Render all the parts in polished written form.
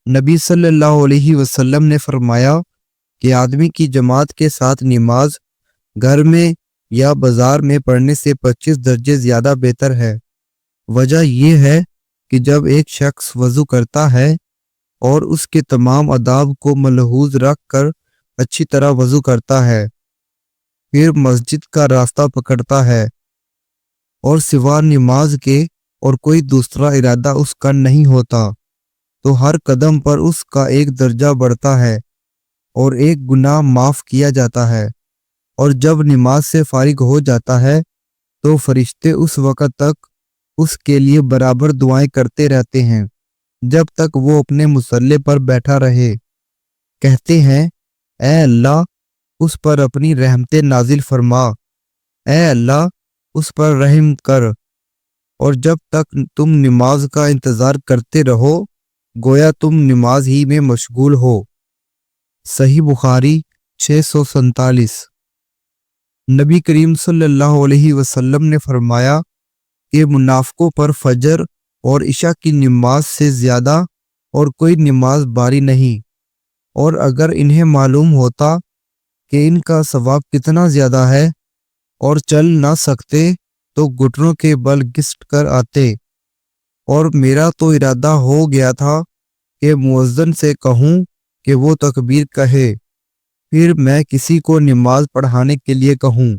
نبی صلی اللہ علیہ وسلم نے فرمایا کہ آدمی کی جماعت کے ساتھ نماز گھر میں یا بازار میں پڑھنے سے 25 درجے زیادہ بہتر ہے۔ وجہ یہ ہے کہ جب ایک شخص وضو کرتا ہے اور اس کے تمام آداب کو ملحوظ رکھ کر اچھی طرح وضو کرتا ہے، پھر مسجد کا راستہ پکڑتا ہے اور سوا نماز کے اور کوئی دوسرا ارادہ اس کا نہیں ہوتا، تو ہر قدم پر اس کا ایک درجہ بڑھتا ہے اور ایک گناہ معاف کیا جاتا ہے۔ اور جب نماز سے فارغ ہو جاتا ہے تو فرشتے اس وقت تک اس کے لیے برابر دعائیں کرتے رہتے ہیں جب تک وہ اپنے مصلی پر بیٹھا رہے۔ کہتے ہیں، اے اللہ اس پر اپنی رحمتیں نازل فرما، اے اللہ اس پر رحم کر۔ اور جب تک تم نماز کا انتظار کرتے رہو گویا تم نماز ہی میں مشغول ہو۔ صحیح بخاری 647۔ نبی کریم صلی اللہ علیہ وسلم نے فرمایا کہ منافقوں پر فجر اور عشاء کی نماز سے زیادہ اور کوئی نماز باری نہیں، اور اگر انہیں معلوم ہوتا کہ ان کا ثواب کتنا زیادہ ہے اور چل نہ سکتے تو گھٹنوں کے بل گھسٹ کر آتے۔ اور میرا تو ارادہ ہو گیا تھا کہ مؤذن سے کہوں کہ وہ تکبیر کہے، پھر میں کسی کو نماز پڑھانے کے لیے کہوں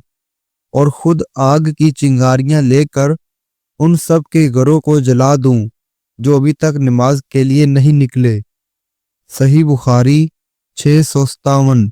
اور خود آگ کی چنگاریاں لے کر ان سب کے گھروں کو جلا دوں جو ابھی تک نماز کے لیے نہیں نکلے۔ صحیح بخاری 657۔